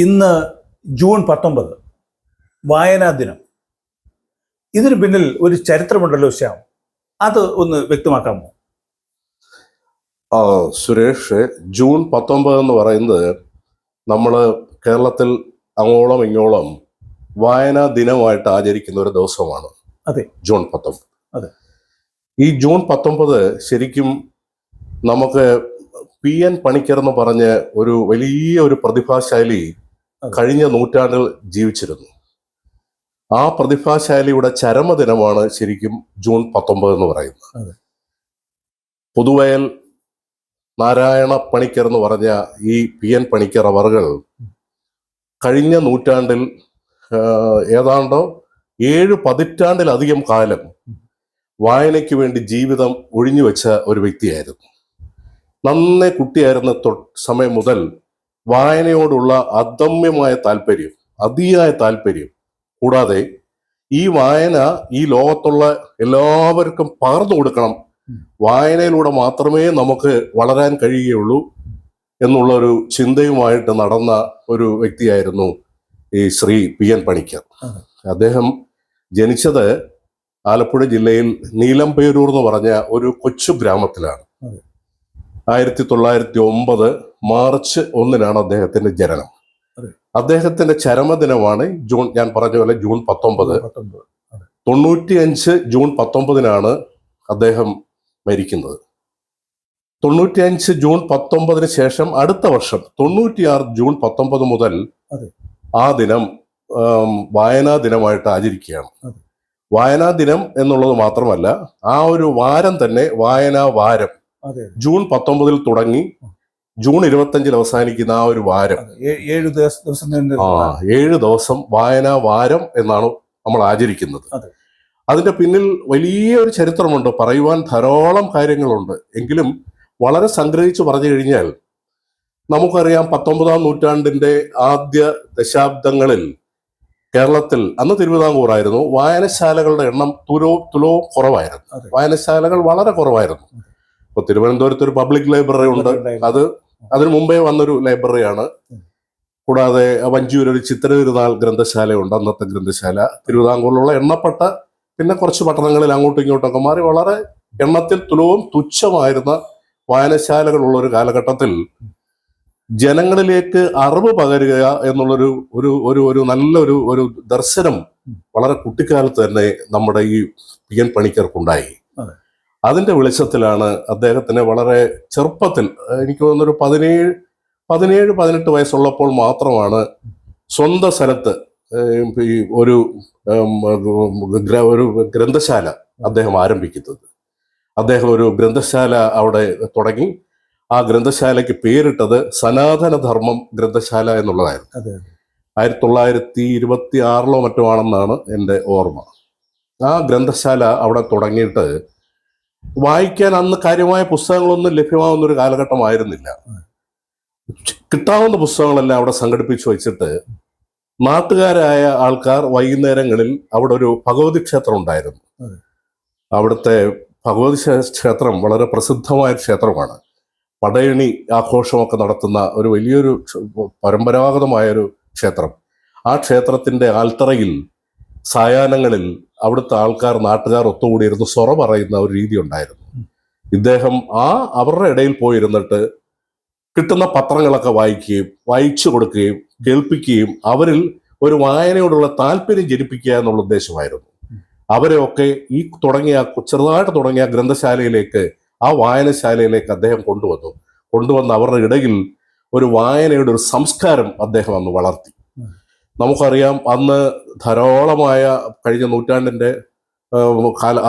ഇന്ന് ജൂൺ 19 വായനാ ദിനം. ഇതിന് പിന്നിൽ ഒരു ചരിത്രമുണ്ടല്ലോ ശ്യാം, അത് ഒന്ന് വ്യക്തമാക്കാമോ? സുരേഷ്, ജൂൺ 19 എന്ന് പറയുന്നത് നമ്മൾ കേരളത്തിൽ അങ്ങോളം ഇങ്ങോളം വായനാ ദിനമായിട്ട് ആചരിക്കുന്ന ഒരു ദിവസമാണ്. അതെ, ജൂൺ 19. അതെ. ഈ ജൂൺ 19 ശരിക്കും നമുക്ക് PN പണിക്കർ എന്ന് പറഞ്ഞ ഒരു വലിയ ഒരു പ്രതിഭാശാലി കഴിഞ്ഞ നൂറ്റാണ്ടിൽ ജീവിച്ചിരുന്നു. ആ പ്രതിഭാശാലിയുടെ ചരമദിനമാണ് ശരിക്കും ജൂൺ 19 എന്ന് പറയുന്നത്. പുതുവയൽ നാരായണ പണിക്കർ എന്ന് പറഞ്ഞ ഈ PN പണിക്കർ അവർകൾ കഴിഞ്ഞ നൂറ്റാണ്ടിൽ ഏതാണ്ടോ 7 പതിറ്റാണ്ടിലധികം കാലം വായനയ്ക്ക് വേണ്ടി ജീവിതം ഒഴിഞ്ഞു വെച്ച ഒരു വ്യക്തിയായിരുന്നു. നന്നേ കുട്ടിയായിരുന്ന സമയം മുതൽ വായനയോടുള്ള അദമ്യമായ താല്പര്യം, അതിയായ താല്പര്യം, കൂടാതെ ഈ വായന ഈ ലോകത്തുള്ള എല്ലാവർക്കും പകർന്നു കൊടുക്കണം, വായനയിലൂടെ മാത്രമേ നമുക്ക് വളരാൻ കഴിയുകയുള്ളൂ എന്നുള്ള ഒരു ചിന്തയുമായിട്ട് നടന്ന ഒരു വ്യക്തിയായിരുന്നു ഈ ശ്രീ PN പണിക്കർ. അദ്ദേഹം ജനിച്ചത് ആലപ്പുഴ ജില്ലയിൽ നീലംപേരൂർ എന്ന് പറഞ്ഞ ഒരു കൊച്ചു ഗ്രാമത്തിലാണ്. 1909 മാർച്ച് 1 അദ്ദേഹത്തിന്റെ ജനനം. അദ്ദേഹത്തിന്റെ ചരമദിനമാണ് ഞാൻ പറഞ്ഞ പോലെ ജൂൺ 19. 95 ജൂൺ 19 അദ്ദേഹം മരിക്കുന്നത്. 95 ജൂൺ 19 ശേഷം അടുത്ത വർഷം 96 ജൂൺ 19 മുതൽ ആ ദിനം വായനാ ദിനമായിട്ട് ആചരിക്കുകയാണ്. വായനാ ദിനം എന്നുള്ളത് മാത്രമല്ല, ആ ഒരു വാരം തന്നെ വായനാ വാരം ജൂൺ 19 തുടങ്ങി ജൂൺ 25 അവസാനിക്കുന്ന ആ ഒരു വാരം 7 ദിവസം വായനാ വാരം എന്നാണ് നമ്മൾ ആചരിക്കുന്നത്. അതിന്റെ പിന്നിൽ വലിയൊരു ചരിത്രമുണ്ട്, പറയുവാൻ ധാരാളം കാര്യങ്ങളുണ്ട്. എങ്കിലും വളരെ സംഗ്രഹിച്ച് പറഞ്ഞു കഴിഞ്ഞാൽ നമുക്കറിയാം, 19-ാം നൂറ്റാണ്ടിന്റെ ആദ്യ ദശാബ്ദങ്ങളിൽ കേരളത്തിൽ, അന്ന് തിരുവിതാംകൂറായിരുന്നു, വായനശാലകളുടെ എണ്ണം തുലോ കുറവായിരുന്നു. വായനശാലകൾ വളരെ കുറവായിരുന്നു. ഇപ്പൊ തിരുവനന്തപുരത്ത് ഒരു പബ്ലിക് ലൈബ്രറി ഉണ്ട്, അതിനു മുമ്പേ വന്നൊരു ലൈബ്രറിയാണ്. കൂടാതെ വഞ്ചിയൂർ ഒരു ചിത്രതിരുനാൾ ഗ്രന്ഥശാലയുണ്ട്, അന്നത്തെ ഗ്രന്ഥശാല. തിരുവിതാംകൂറിലുള്ള എണ്ണപ്പെട്ട പിന്നെ കുറച്ച് പട്ടണങ്ങളിൽ അങ്ങോട്ടും ഇങ്ങോട്ടൊക്കെ മാറി വളരെ എണ്ണത്തിൽ തുലവും തുച്ഛമായിരുന്ന വായനശാലകളുള്ള ഒരു കാലഘട്ടത്തിൽ ജനങ്ങളിലേക്ക് അറിവ് പകരുക എന്നുള്ളൊരു ഒരു നല്ലൊരു ഒരു ദർശനം വളരെ കുട്ടിക്കാലത്ത് തന്നെ നമ്മുടെ ഈ PN പണിക്കർക്കുണ്ടായി. അതിന്റെ വെളിച്ചത്തിലാണ് അദ്ദേഹത്തിന് വളരെ ചെറുപ്പത്തിൽ, എനിക്ക് തോന്നുന്നൊരു 17-18 വയസ്സുള്ളപ്പോൾ മാത്രമാണ് സ്വന്തം സ്ഥലത്ത് ഈ ഒരു ഗ്രന്ഥശാല അദ്ദേഹം ആരംഭിക്കുന്നത്. അദ്ദേഹം ഒരു ഗ്രന്ഥശാല അവിടെ തുടങ്ങി. ആ ഗ്രന്ഥശാലയ്ക്ക് പേരിട്ടത് സനാതനധർമ്മം ഗ്രന്ഥശാല എന്നുള്ളതായിരുന്നു. 1926 മറ്റോ ആണെന്നാണ് എൻ്റെ ഓർമ്മ. ആ ഗ്രന്ഥശാല അവിടെ തുടങ്ങിയിട്ട് വായിക്കാൻ അന്ന് കാര്യമായ പുസ്തകങ്ങളൊന്നും ലഭ്യമാവുന്ന ഒരു കാലഘട്ടമായിരുന്നില്ല. കിട്ടാവുന്ന പുസ്തകങ്ങളെല്ലാം അവിടെ സംഘടിപ്പിച്ചു വെച്ചിട്ട് നാട്ടുകാരായ ആൾക്കാർ വൈകുന്നേരങ്ങളിൽ അവിടെ ഒരു ഭഗവതി ക്ഷേത്രം ഉണ്ടായിരുന്നു. അവിടുത്തെ ഭഗവതി ക്ഷേത്രം വളരെ പ്രസിദ്ധമായ ക്ഷേത്രമാണ്. പടയണി ആഘോഷമൊക്കെ നടത്തുന്ന ഒരു വലിയൊരു പരമ്പരാഗതമായൊരു ക്ഷേത്രം. ആ ക്ഷേത്രത്തിന്റെ ആൽത്തറയിൽ സായാഹ്നങ്ങളിൽ അവിടുത്തെ ആൾക്കാർ, നാട്ടുകാർ ഒത്തുകൂടിയിരുന്ന് സൊറ പറയുന്ന ഒരു രീതി ഉണ്ടായിരുന്നു. ഇദ്ദേഹം അവരുടെ ഇടയിൽ പോയിരുന്നിട്ട് കിട്ടുന്ന പത്രങ്ങളൊക്കെ വായിച്ചു കൊടുക്കുകയും കേൾപ്പിക്കുകയും അവരിൽ ഒരു വായനയോടുള്ള താല്പര്യം ജനിപ്പിക്കുക എന്നുള്ള ഉദ്ദേശമായിരുന്നു. അവരെയൊക്കെ ഈ ചെറുതായിട്ട് തുടങ്ങിയ ഗ്രന്ഥശാലയിലേക്ക്, ആ വായനശാലയിലേക്ക് അദ്ദേഹം കൊണ്ടുവന്ന് അവരുടെ ഇടയിൽ ഒരു വായനയുടെ ഒരു സംസ്കാരം അദ്ദേഹം അന്ന് വളർത്തി. നമുക്കറിയാം, അന്ന് ധാരാളമായ കഴിഞ്ഞ നൂറ്റാണ്ടിന്റെ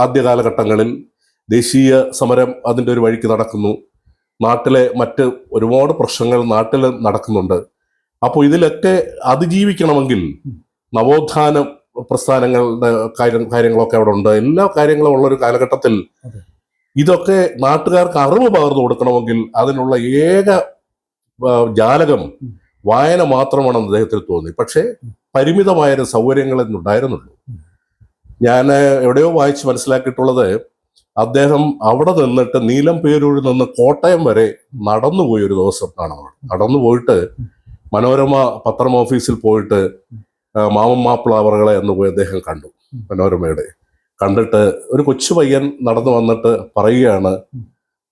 ആദ്യ കാലഘട്ടങ്ങളിൽ ദേശീയ സമരം അതിൻ്റെ ഒരു വഴിക്ക് നടക്കുന്നു. നാട്ടിലെ മറ്റ് ഒരുപാട് പ്രശ്നങ്ങൾ നാട്ടിൽ നടക്കുന്നുണ്ട്. അപ്പോൾ ഇതിലൊക്കെ അതിജീവിക്കണമെങ്കിൽ നവോത്ഥാന പ്രസ്ഥാനങ്ങളുടെ കാര്യങ്ങളൊക്കെ അവിടെ ഉണ്ട്. എല്ലാ കാര്യങ്ങളും ഉള്ളൊരു കാലഘട്ടത്തിൽ ഇതൊക്കെ നാട്ടുകാർക്ക് അറിവ് പകർന്നു കൊടുക്കണമെങ്കിൽ അതിനുള്ള ഏക ജാലകം വായന മാത്രമാണെന്ന് അദ്ദേഹത്തിന് തോന്നി. പക്ഷേ പരിമിതമായ സൗകര്യങ്ങളെന്നുണ്ടായിരുന്നുള്ളൂ. ഞാൻ എവിടെയോ വായിച്ച് മനസ്സിലാക്കിയിട്ടുള്ളത്, അദ്ദേഹം അവിടെ നിന്നിട്ട് നീലംപേരൂരിൽ നിന്ന് കോട്ടയം വരെ നടന്നുപോയി ഒരു ദിവസം കാണുന്നത്. നടന്നുപോയിട്ട് മനോരമ പത്രം ഓഫീസിൽ പോയിട്ട് മാമൻ മാപ്പിള അവറുകളെ എന്ന് പോയി അദ്ദേഹം കണ്ടു. മനോരമയുടെ കണ്ടിട്ട് ഒരു കൊച്ചു പയ്യൻ നടന്നു വന്നിട്ട് പറയുകയാണ്,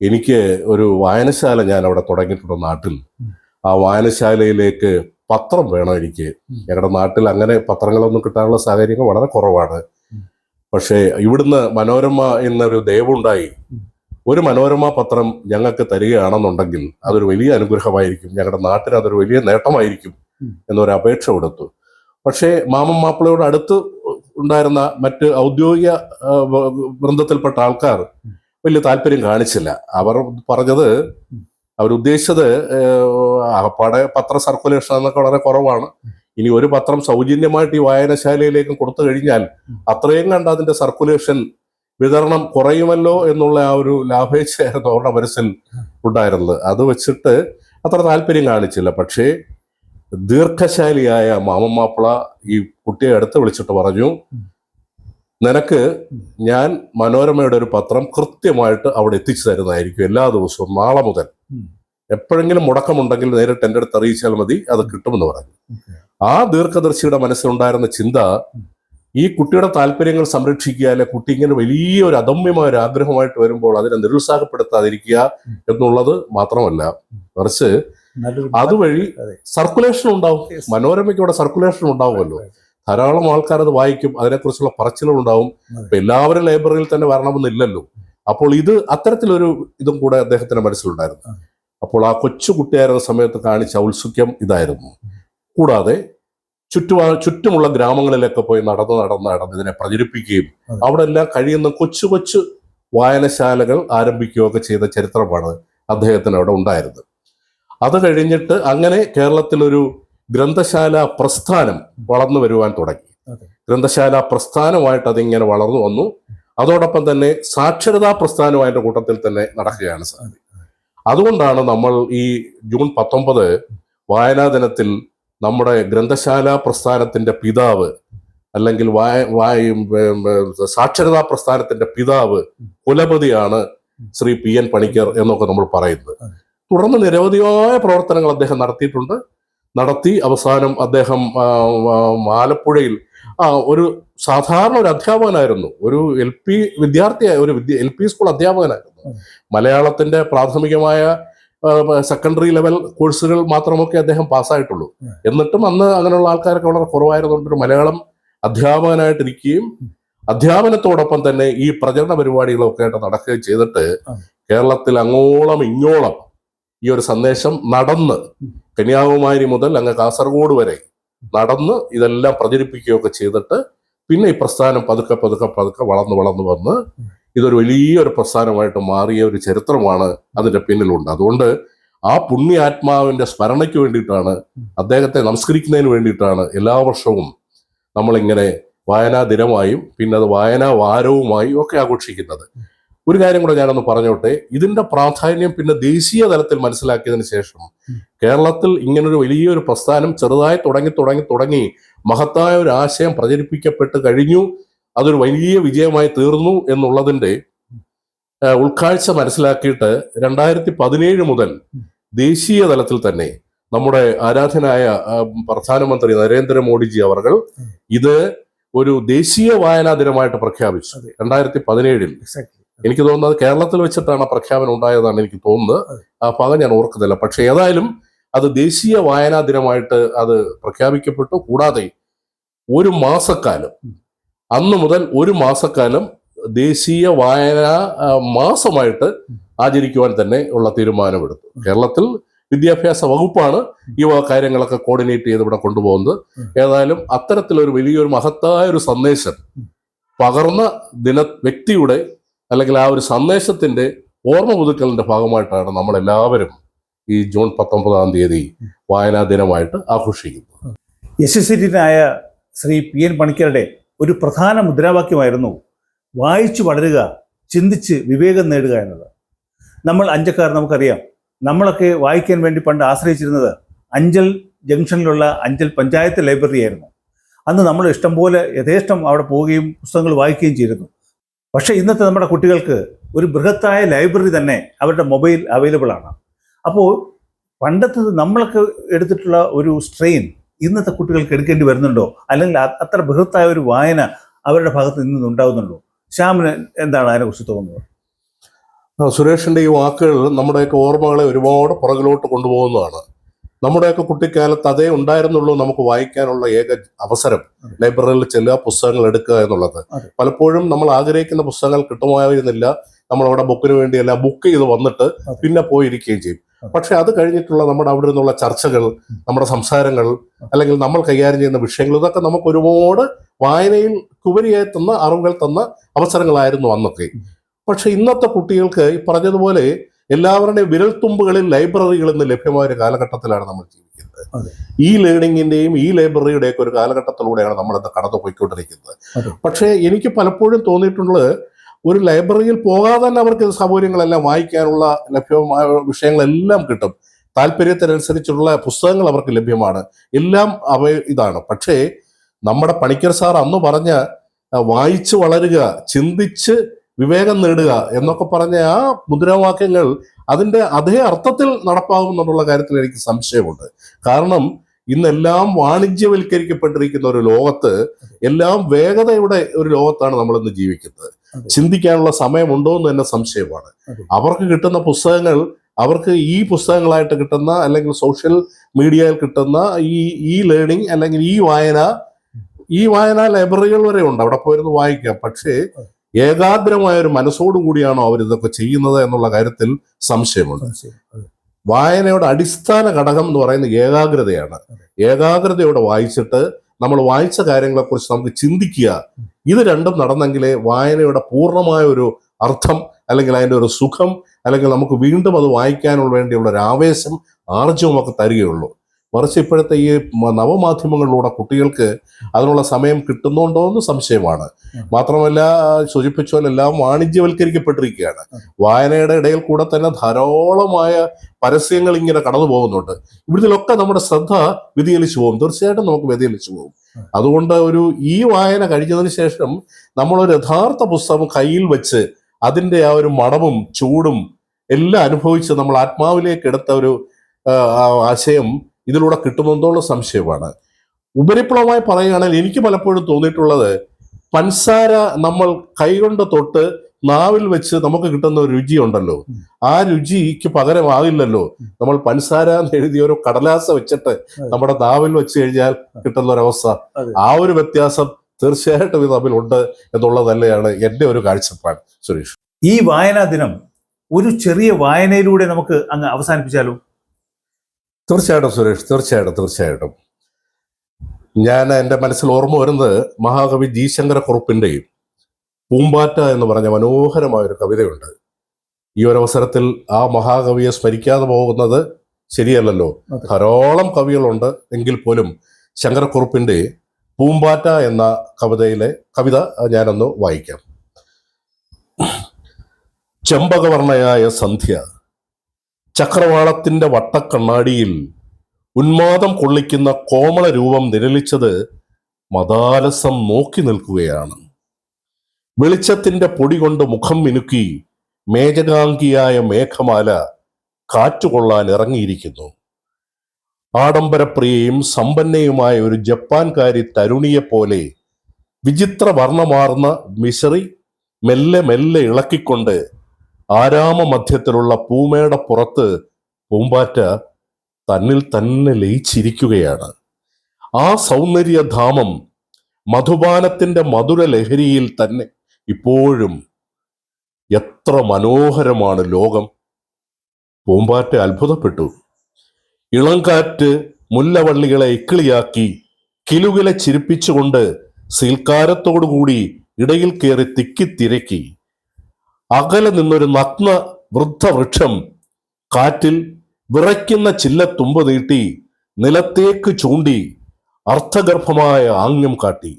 എനിക്ക് ഒരു വായനശാല ഞാൻ അവിടെ തുടങ്ങിയിട്ടുണ്ട് നാട്ടിൽ. ആ വായനശാലയിലേക്ക് പത്രം വേണം എനിക്ക്. ഞങ്ങളുടെ നാട്ടിൽ അങ്ങനെ പത്രങ്ങളൊന്നും കിട്ടാനുള്ള സാഹചര്യങ്ങൾ വളരെ കുറവാണ്. പക്ഷേ ഇവിടുന്ന് മനോരമ എന്നൊരു ദയവുണ്ടായി ഒരു മനോരമ പത്രം ഞങ്ങൾക്ക് തരികയാണെന്നുണ്ടെങ്കിൽ അതൊരു വലിയ അനുഗ്രഹമായിരിക്കും, ഞങ്ങളുടെ നാട്ടിന് അതൊരു വലിയ നേട്ടമായിരിക്കും എന്നൊരു അപേക്ഷ കൊടുത്തു. പക്ഷേ മാമൻ മാപ്പിളയോട് അടുത്ത് ഉണ്ടായിരുന്ന മറ്റ് ഔദ്യോഗിക വൃന്ദത്തിൽപ്പെട്ട ആൾക്കാർ വലിയ താല്പര്യം കാണിച്ചില്ല. അവർ പറഞ്ഞത്, അവരുദ്ദേശിച്ചത് ആകപ്പാടെ പത്ര സർക്കുലേഷൻ എന്നൊക്കെ വളരെ കുറവാണ്. ഇനി ഒരു പത്രം സൗജന്യമായിട്ട് ഈ വായനശാലയിലേക്ക് കൊടുത്തു കഴിഞ്ഞാൽ അത്രയും കണ്ട് അതിന്റെ സർക്കുലേഷൻ വിതരണം കുറയുമല്ലോ എന്നുള്ള ആ ഒരു ലാഭേച്ഛയായിരുന്നു അവരുടെ മനസ്സിൽ ഉണ്ടായിരുന്നത്. അത് വെച്ചിട്ട് അത്ര താല്പര്യം കാണിച്ചില്ല. പക്ഷേ ദീർഘശാലിയായ മാമൻ മാപ്പിള ഈ കുട്ടിയെ അടുത്ത് വിളിച്ചിട്ട് പറഞ്ഞു, നിനക്ക് ഞാൻ മനോരമയുടെ ഒരു പത്രം കൃത്യമായിട്ട് അവിടെ എത്തിച്ചു തരുന്നതായിരിക്കും എല്ലാ ദിവസവും. നാളെ മുതൽ എപ്പോഴെങ്കിലും മുടക്കമുണ്ടെങ്കിൽ നേരിട്ട് എൻ്റെ അടുത്ത് അറിയിച്ചാൽ മതി, അത് കിട്ടുമെന്ന് പറഞ്ഞു. ആ ദീർഘദർശിയുടെ മനസ്സിലുണ്ടായിരുന്ന ചിന്ത ഈ കുട്ടിയുടെ താല്പര്യങ്ങൾ സംരക്ഷിക്കുക, അല്ലെ കുട്ടി ഇങ്ങനെ വലിയൊരു അദമ്യമായ ഒരു ആഗ്രഹമായിട്ട് വരുമ്പോൾ അതിനെ നിരുത്സാഹപ്പെടുത്താതിരിക്കുക എന്നുള്ളത് മാത്രമല്ല, മറിച്ച് അതുവഴി സർക്കുലേഷൻ ഉണ്ടാവും. മനോരമയ്ക്ക് അവിടെ സർക്കുലേഷൻ ഉണ്ടാവുമല്ലോ, ധാരാളം ആൾക്കാർ അത് വായിക്കും, അതിനെക്കുറിച്ചുള്ള പറച്ചിലുകൾ ഉണ്ടാവും. ഇപ്പൊ എല്ലാവരും ലൈബ്രറിയിൽ തന്നെ വരണമെന്നില്ലല്ലോ. അപ്പോൾ ഇത് അത്തരത്തിലൊരു ഇതും കൂടെ അദ്ദേഹത്തിന്റെ മനസ്സിലുണ്ടായിരുന്നു. അപ്പോൾ ആ കൊച്ചു കുട്ടിയായിരുന്ന സമയത്ത് കാണിച്ച ഔത്സുക്യം ഇതായിരുന്നു. കൂടാതെ ചുറ്റുമുള്ള ഗ്രാമങ്ങളിലൊക്കെ പോയി നടന്ന് ഇതിനെ പ്രചരിപ്പിക്കുകയും അവിടെ എല്ലാം കഴിയുന്ന കൊച്ചു കൊച്ചു വായനശാലകൾ ആരംഭിക്കുകയൊക്കെ ചെയ്ത ചരിത്രമാണ് അദ്ദേഹത്തിന് അവിടെ ഉണ്ടായിരുന്നത്. അത് കഴിഞ്ഞിട്ട് അങ്ങനെ കേരളത്തിലൊരു ഗ്രന്ഥശാല പ്രസ്ഥാനം വളർന്നു വരുവാൻ തുടങ്ങി. ഗ്രന്ഥശാല പ്രസ്ഥാനമായിട്ട് അതിങ്ങനെ വളർന്നു വന്നു. അതോടൊപ്പം തന്നെ സാക്ഷരതാ പ്രസ്ഥാനം അതിന്റെ കൂട്ടത്തിൽ തന്നെ നടക്കുകയാണ് സാധിക്കുന്നത്. അതുകൊണ്ടാണ് നമ്മൾ ഈ ജൂൺ 19 വായനാ ദിനത്തിൽ നമ്മുടെ ഗ്രന്ഥശാല പ്രസ്ഥാനത്തിന്റെ പിതാവ്, അല്ലെങ്കിൽ സാക്ഷരതാ പ്രസ്ഥാനത്തിന്റെ പിതാവ്, കുലപതിയാണ് ശ്രീ PN പണിക്കർ എന്നൊക്കെ നമ്മൾ പറയുന്നത്. തുടർന്ന് നിരവധിയായ പ്രവർത്തനങ്ങൾ അദ്ദേഹം നടത്തി അവസാനം അദ്ദേഹം ആലപ്പുഴയിൽ ഒരു സാധാരണ ഒരു അധ്യാപകനായിരുന്നു. ഒരു LP സ്കൂൾ അധ്യാപകനായിരുന്നു. മലയാളത്തിന്റെ പ്രാഥമികമായ സെക്കൻഡറി ലെവൽ കോഴ്സുകൾ മാത്രമൊക്കെ അദ്ദേഹം പാസ്സായിട്ടുള്ളൂ. എന്നിട്ടും അന്ന് അങ്ങനെയുള്ള ആൾക്കാരൊക്കെ വളരെ കുറവായതുകൊണ്ട് ഒരു മലയാളം അധ്യാപകനായിട്ടിരിക്കുകയും അധ്യാപനത്തോടൊപ്പം തന്നെ ഈ പ്രചരണ പരിപാടികളൊക്കെ ആയിട്ട് നടക്കുകയും ചെയ്തിട്ട് കേരളത്തിൽ അങ്ങോളം ഇങ്ങോളം ഈ ഒരു സന്ദേശം നടന്ന് കന്യാകുമാരി മുതൽ അങ്ങ് കാസർഗോഡ് വരെ നടന്ന് ഇതെല്ലാം പ്രചരിപ്പിക്കുകയൊക്കെ ചെയ്തിട്ട് പിന്നെ ഈ പ്രസ്ഥാനം പതുക്കെ വളർന്നു വന്ന് ഇതൊരു വലിയൊരു പ്രസ്ഥാനമായിട്ട് മാറിയ ഒരു ചരിത്രമാണ് അതിന്റെ പിന്നിലുണ്ട്. അതുകൊണ്ട് ആ പുണ്യാത്മാവിന്റെ സ്മരണയ്ക്ക് വേണ്ടിയിട്ടാണ്, അദ്ദേഹത്തെ നമസ്കരിക്കുന്നതിന് വേണ്ടിയിട്ടാണ് എല്ലാ വർഷവും നമ്മളിങ്ങനെ വായനാ ദിനമായും പിന്നെ അത് വായനാ വാരവുമായും ഒക്കെ ആഘോഷിക്കുന്നത്. ഒരു കാര്യം കൂടെ ഞാനൊന്ന് പറഞ്ഞോട്ടെ. ഇതിന്റെ പ്രാധാന്യം പിന്നെ ദേശീയ തലത്തിൽ മനസ്സിലാക്കിയതിന് ശേഷം കേരളത്തിൽ ഇങ്ങനൊരു വലിയൊരു പ്രസ്ഥാനം ചെറുതായി തുടങ്ങി മഹത്തായ ഒരു ആശയം പ്രചരിപ്പിക്കപ്പെട്ട് കഴിഞ്ഞു, അതൊരു വലിയ വിജയമായി തീർന്നു എന്നുള്ളതിന്റെ ഉൾക്കാഴ്ച മനസ്സിലാക്കിയിട്ട് 2017 മുതൽ ദേശീയ തലത്തിൽ തന്നെ നമ്മുടെ ആരാധനായ പ്രധാനമന്ത്രി നരേന്ദ്രമോദിജി അവർ ഇത് ഒരു ദേശീയ വായനാ ദിനമായിട്ട് പ്രഖ്യാപിച്ചു 2017. എനിക്ക് തോന്നുന്നത് കേരളത്തിൽ വെച്ചിട്ടാണ് ആ പ്രഖ്യാപനം ഉണ്ടായതാണ് എനിക്ക് തോന്നുന്നത്. ആ ഭാഗം ഞാൻ ഓർക്കുന്നില്ല. പക്ഷെ ഏതായാലും അത് ദേശീയ വായനാ ദിനമായിട്ട് അത് പ്രഖ്യാപിക്കപ്പെട്ടു. കൂടാതെ ഒരു മാസക്കാലം, അന്ന് മുതൽ ഒരു മാസക്കാലം ദേശീയ വായനാ മാസമായിട്ട് ആചരിക്കുവാൻ തന്നെ ഉള്ള തീരുമാനമെടുത്തു. കേരളത്തിൽ വിദ്യാഭ്യാസ വകുപ്പാണ് ഈ കാര്യങ്ങളൊക്കെ കോർഡിനേറ്റ് ചെയ്ത് ഇവിടെ കൊണ്ടുപോകുന്നത്. ഏതായാലും അത്തരത്തിലൊരു വലിയൊരു മഹത്തായ ഒരു സന്ദേശം പകർന്ന വ്യക്തിയുടെ അല്ലെങ്കിൽ ആ ഒരു സന്ദേശത്തിന്റെ ഓർമ്മ പുതുക്കലിന്റെ ഭാഗമായിട്ടാണ് നമ്മളെല്ലാവരും ഈ ജൂൺ 19 വായനാ ദിനമായിട്ട് ആഘോഷിക്കുന്നത്. യശസ്വിനായ ശ്രീ PN പണിക്കരുടെ ഒരു പ്രധാന മുദ്രാവാക്യമായിരുന്നു വായിച്ചു വളരുക, ചിന്തിച്ച് വിവേകം നേടുക എന്നത്. നമ്മൾ അഞ്ചക്കാർ നമുക്കറിയാം, നമ്മളൊക്കെ വായിക്കാൻ വേണ്ടി പണ്ട് ആശ്രയിച്ചിരുന്നത് അഞ്ചൽ ജംഗ്ഷനിലുള്ള അഞ്ചൽ പഞ്ചായത്ത് ലൈബ്രറി ആയിരുന്നു. അന്ന് നമ്മൾ ഇഷ്ടംപോലെ യഥേഷ്ടം അവിടെ പോവുകയും പുസ്തകങ്ങൾ വായിക്കുകയും ചെയ്തിരുന്നു. പക്ഷേ ഇന്നത്തെ നമ്മുടെ കുട്ടികൾക്ക് ഒരു ബൃഹത്തായ ലൈബ്രറി തന്നെ അവരുടെ മൊബൈൽ അവൈലബിൾ ആണ്. അപ്പോൾ പണ്ടത്തെ നമ്മളൊക്കെ എടുത്തിട്ടുള്ള ഒരു സ്ട്രെയിൻ ഇന്നത്തെ കുട്ടികൾക്ക് എടുക്കേണ്ടി വരുന്നുണ്ടോ, അല്ലെങ്കിൽ അത്ര ബൃഹത്തായ ഒരു വായന അവരുടെ ഭാഗത്ത് നിന്ന് ഉണ്ടാകുന്നുണ്ടോ? ശ്യാമിന് എന്താണ് അതിനെക്കുറിച്ച് തോന്നുന്നത്? സുരേഷിന്റെ ഈ വാക്കുകൾ നമ്മുടെയൊക്കെ ഓർമ്മകളെ ഒരുപാട് പുറകിലോട്ട് കൊണ്ടുപോകുന്നതാണ്. നമ്മുടെയൊക്കെ കുട്ടിക്കാലത്ത് അതേ ഉണ്ടായിരുന്നുള്ളൂ നമുക്ക് വായിക്കാനുള്ള ഏക അവസരം, ലൈബ്രറിയിൽ ചെല്ലുക, പുസ്തകങ്ങൾ എടുക്കുക എന്നുള്ളത്. പലപ്പോഴും നമ്മൾ ആഗ്രഹിക്കുന്ന പുസ്തകങ്ങൾ കിട്ടുമായിരുന്നില്ല. നമ്മളവിടെ ബുക്കിന് വേണ്ടിയല്ല ബുക്ക് ചെയ്ത് വന്നിട്ട് പിന്നെ പോയിരിക്കുകയും ചെയ്യും. പക്ഷെ അത് കഴിഞ്ഞിട്ടുള്ള നമ്മുടെ അവിടെ നിന്നുള്ള ചർച്ചകൾ, നമ്മുടെ സംസാരങ്ങൾ, അല്ലെങ്കിൽ നമ്മൾ കൈകാര്യം ചെയ്യുന്ന വിഷയങ്ങൾ, ഇതൊക്കെ നമുക്ക് ഒരുപാട് വായനയിൽ ഉപരിയായി തന്ന അറിവുകൾ തന്ന അവസരങ്ങളായിരുന്നു അന്നൊക്കെ. പക്ഷെ ഇന്നത്തെ കുട്ടികൾക്ക് ഈ പറഞ്ഞതുപോലെ എല്ലാവരുടെയും വിരൽത്തുമ്പുകളിൽ ലൈബ്രറികൾ ഇന്ന് ലഭ്യമായ ഒരു കാലഘട്ടത്തിലാണ് നമ്മൾ ജീവിക്കുന്നത്. ഈ ലേണിങ്ങിന്റെയും ഈ ലൈബ്രറിയുടെയൊക്കെ ഒരു കാലഘട്ടത്തിലൂടെയാണ് നമ്മളിന്ന് കടന്നു പോയിക്കൊണ്ടിരിക്കുന്നത്. പക്ഷേ എനിക്ക് പലപ്പോഴും തോന്നിയിട്ടുള്ളത്, ഒരു ലൈബ്രറിയിൽ പോകാതെ തന്നെ അവർക്ക് സൗകര്യങ്ങളെല്ലാം വായിക്കാനുള്ള ലഭ്യമായ വിഷയങ്ങളെല്ലാം കിട്ടും. താല്പര്യത്തിനനുസരിച്ചുള്ള പുസ്തകങ്ങൾ അവർക്ക് ലഭ്യമാണ്. എല്ലാം ഇതാണ്. പക്ഷേ നമ്മുടെ പണിക്കർ സാർ അന്ന് പറഞ്ഞ വായിച്ചു വളരുക, ചിന്തിച്ച് വിവേകം നേടുക എന്നൊക്കെ പറഞ്ഞ ആ മുദ്രാവാക്യങ്ങൾ അതിന്റെ അതേ അർത്ഥത്തിൽ നടപ്പാകുമെന്നുള്ള കാര്യത്തിൽ എനിക്ക് സംശയമുണ്ട്. കാരണം ഇന്നെല്ലാം വാണിജ്യവൽക്കരിക്കപ്പെട്ടിരിക്കുന്ന ഒരു ലോകത്ത്, എല്ലാം വേഗതയുടെ ഒരു ലോകത്താണ് നമ്മളിന്ന് ജീവിക്കുന്നത്. ചിന്തിക്കാനുള്ള സമയമുണ്ടോ എന്ന് തന്നെ സംശയമാണ്. അവർക്ക് കിട്ടുന്ന പുസ്തകങ്ങൾ, അവർക്ക് ഈ പുസ്തകങ്ങളായിട്ട് കിട്ടുന്ന, അല്ലെങ്കിൽ സോഷ്യൽ മീഡിയയിൽ കിട്ടുന്ന ഈ ലേണിംഗ്, അല്ലെങ്കിൽ ഈ വായന ലൈബ്രറികൾ വരെ ഉണ്ട്, അവിടെ പോയിരുന്ന് വായിക്കാം. പക്ഷേ ഏകാഗ്രമായ ഒരു മനസ്സോടുകൂടിയാണോ അവരിതൊക്കെ ചെയ്യുന്നത് എന്നുള്ള കാര്യത്തിൽ സംശയമുണ്ട്. വായനയുടെ അടിസ്ഥാന ഘടകം എന്ന് പറയുന്നത് ഏകാഗ്രതയാണ്. ഏകാഗ്രതയോടെ വായിച്ചിട്ട് നമ്മൾ വായിച്ച കാര്യങ്ങളെക്കുറിച്ച് നമുക്ക് ചിന്തിക്കുക. ഇത് രണ്ടും നടന്നെങ്കിലേ വായനയുടെ പൂർണ്ണമായ ഒരു അർത്ഥം, അല്ലെങ്കിൽ അതിൻ്റെ ഒരു സുഖം, അല്ലെങ്കിൽ നമുക്ക് വീണ്ടും അത് വായിക്കാനുള്ള വേണ്ടിയുള്ള ഒരു ആവേശം, ആർജവും ഒക്കെ തരികയുള്ളൂ. മറിച്ച് ഇപ്പോഴത്തെ ഈ നവമാധ്യമങ്ങളിലൂടെ കുട്ടികൾക്ക് അതിനുള്ള സമയം കിട്ടുന്നുണ്ടോ എന്ന് സംശയമാണ്. മാത്രമല്ല, സൂചിപ്പിച്ചാലെല്ലാം വാണിജ്യവൽക്കരിക്കപ്പെട്ടിരിക്കുകയാണ്. വായനയുടെ ഇടയിൽ കൂടെ തന്നെ ധാരാളമായ പരസ്യങ്ങൾ ഇങ്ങനെ കടന്നു പോകുന്നുണ്ട്. ഇവിടത്തിലൊക്കെ നമ്മുടെ ശ്രദ്ധ വ്യതിചലിച്ചു പോകും. തീർച്ചയായിട്ടും നമുക്ക് വ്യതിചലിച്ചു പോകും. അതുകൊണ്ട് ഈ വായന കഴിഞ്ഞതിന് ശേഷം നമ്മളൊരു യഥാർത്ഥ പുസ്തകം കയ്യിൽ വെച്ച് അതിൻ്റെ ആ ഒരു മണവും ചൂടും എല്ലാം അനുഭവിച്ച് നമ്മൾ ആത്മാവിലേക്ക് എടുത്ത ഒരു ആശയം ഇതിലൂടെ കിട്ടുമെന്നുള്ള സംശയമാണ്. ഉപരിപ്ലവമായി പറയുകയാണെങ്കിൽ എനിക്ക് പലപ്പോഴും തോന്നിയിട്ടുള്ളത്, പഞ്ചസാര നമ്മൾ കൈകൊണ്ട് തൊട്ട് നാവിൽ വെച്ച് നമുക്ക് കിട്ടുന്ന ഒരു രുചിയുണ്ടല്ലോ, ആ രുചിക്ക് പകരമാകില്ലല്ലോ നമ്മൾ പഞ്ചസാര എന്ന് എഴുതിയ ഒരു കടലാസ വെച്ചിട്ട് നമ്മുടെ നാവിൽ വെച്ച് കഴിഞ്ഞാൽ കിട്ടുന്ന ഒരവസ്ഥ. ആ ഒരു വ്യത്യാസം തീർച്ചയായിട്ടും ഇത് തമ്മിലുണ്ട് എന്നുള്ളത് തന്നെയാണ് എൻ്റെ ഒരു കാഴ്ചപ്പാട്. സുരേഷ്, ഈ വായനാ ദിനം ഒരു ചെറിയ വായനയിലൂടെ നമുക്ക് അങ്ങ് അവസാനിപ്പിച്ചാലോ? തീർച്ചയായിട്ടും സുരേഷ്, തീർച്ചയായിട്ടും. ഞാൻ എൻ്റെ മനസ്സിൽ ഓർമ്മ വരുന്നത് മഹാകവി ജി ശങ്കരക്കുറുപ്പിൻ്റെ പൂമ്പാറ്റ എന്ന് പറഞ്ഞ മനോഹരമായൊരു കവിതയുണ്ട്. ഈ ഒരു അവസരത്തിൽ ആ മഹാകവിയെ സ്മരിക്കാതെ പോകുന്നത് ശരിയല്ലല്ലോ. ധാരാളം കവികളുണ്ട്, എങ്കിൽ പോലും ശങ്കരക്കുറുപ്പിൻ്റെ പൂമ്പാറ്റ എന്ന കവിത ഞാനൊന്ന് വായിക്കാം. ചെമ്പകവർണ്ണയായ സന്ധ്യ ചക്രവാളത്തിന്റെ വട്ടക്കണ്ണാടിയിൽ ഉന്മാദം കൊള്ളിക്കുന്ന കോമള രൂപം നിഴലിച്ചത് മദാലസം നോക്കി നിൽക്കുകയാണ്. വെളിച്ചത്തിന്റെ പൊടി കൊണ്ട് മുഖം മിനുക്കി മേഘകാംഗിയായ മേഘമാല കാറ്റുകൊള്ളാൻ ഇറങ്ങിയിരിക്കുന്നു. ആഡംബരപ്രിയയും സമ്പന്നയുമായ ഒരു ജപ്പാൻകാരി തരുണിയെപ്പോലെ വിചിത്ര വർണ്ണമാർന്ന മിശറി മെല്ലെ മെല്ലെ ഇളക്കിക്കൊണ്ട് ആരാമ മധ്യത്തിലുള്ള പൂമേട പുറത്ത് പൂമ്പാറ്റ തന്നിൽ തന്നെ ലയിച്ചിരിക്കുകയാണ്. ആ സൗന്ദര്യധാമം മധുപാനത്തിന്റെ മധുര ലഹരിയിൽ തന്നെ ഇപ്പോഴും. എത്ര മനോഹരമാണ് ലോകം! പൂമ്പാറ്റ അത്ഭുതപ്പെട്ടു. ഇളംകാറ്റ് മുല്ലവള്ളികളെ ഇക്കിളിയാക്കി കിലുകിലെ ചിരിപ്പിച്ചുകൊണ്ട് സീൽക്കാരത്തോടുകൂടി ഇടയിൽ കയറി തിക്കിത്തിരക്കി. അകലെ നിന്നൊരു നഗ്ന വൃദ്ധവൃക്ഷം കാറ്റിൽ വിറയ്ക്കുന്ന ചില്ലത്തുമ്പ് നീട്ടി നിലത്തേക്ക് ചൂണ്ടി അർത്ഥഗർഭമായ ആംഗ്യം കാട്ടി.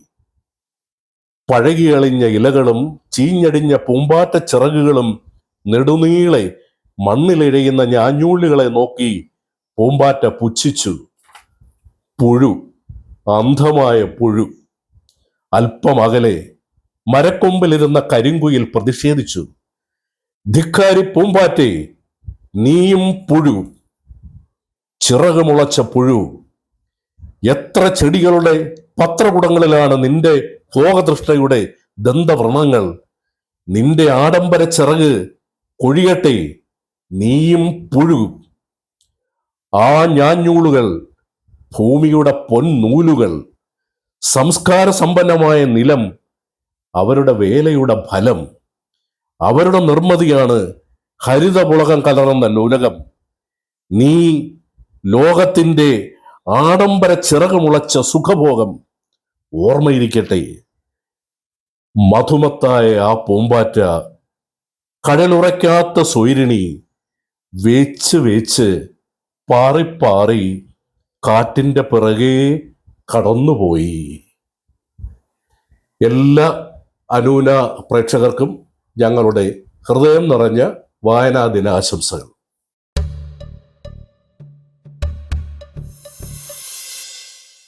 പഴകിയളിഞ്ഞ ഇലകളും ചീഞ്ഞടിഞ്ഞ പൂമ്പാറ്റ ചിറകുകളും നെടുനീളെ മണ്ണിലിഴയുന്ന ഞാഞ്ഞൂളികളെ നോക്കി പൂമ്പാറ്റ പുച്ഛിച്ചു. പുഴു, അന്ധമായ പുഴു. അല്പമകലെ മരക്കൊമ്പിലിരുന്ന കരിങ്കുയിൽ പ്രതിഷേധിച്ചു. ധിക്കാരി പൂമ്പാറ്റെ, നീയും പുഴു! ചിറകുമുളച്ച പുഴു. എത്ര ചെടികളുടെ പത്രപുടങ്ങളിലാണ് നിന്റെ ഭോഗതൃഷ്ണയുടെ ദന്തവ്രണങ്ങൾ. നിന്റെ ആഡംബര ചിറക് കൊഴിയട്ടെ, നീയും പുഴു. ആ ഞാഞ്ഞൂളുകൾ ഭൂമിയുടെ പൊന്നൂലുകൾ. സംസ്കാര സമ്പന്നമായ നിലം അവരുടെ വേലയുടെ ഫലം. അവരുടെ നിർമ്മിതിയാണ് ഹരിതപുളകം കലർന്ന ഉലകം. നീ ലോകത്തിൻ്റെ ആഡംബര ചിറകുമുളച്ച സുഖഭോഗം. ഓർമ്മയിരിക്കട്ടെ, മധുമത്തായ ആ പൂമ്പാറ്റ, കടലുറയ്ക്കാത്ത സ്വൈരിണി, വേച്ച് വേച്ച് പാറിപ്പാറി കാറ്റിൻ്റെ പിറകെ കടന്നുപോയി. എല്ലാ അനൂന പ്രേക്ഷകർക്കും ഞങ്ങളുടെ ഹൃദയം നിറഞ്ഞ വായനാ ദിന ആശംസകൾ.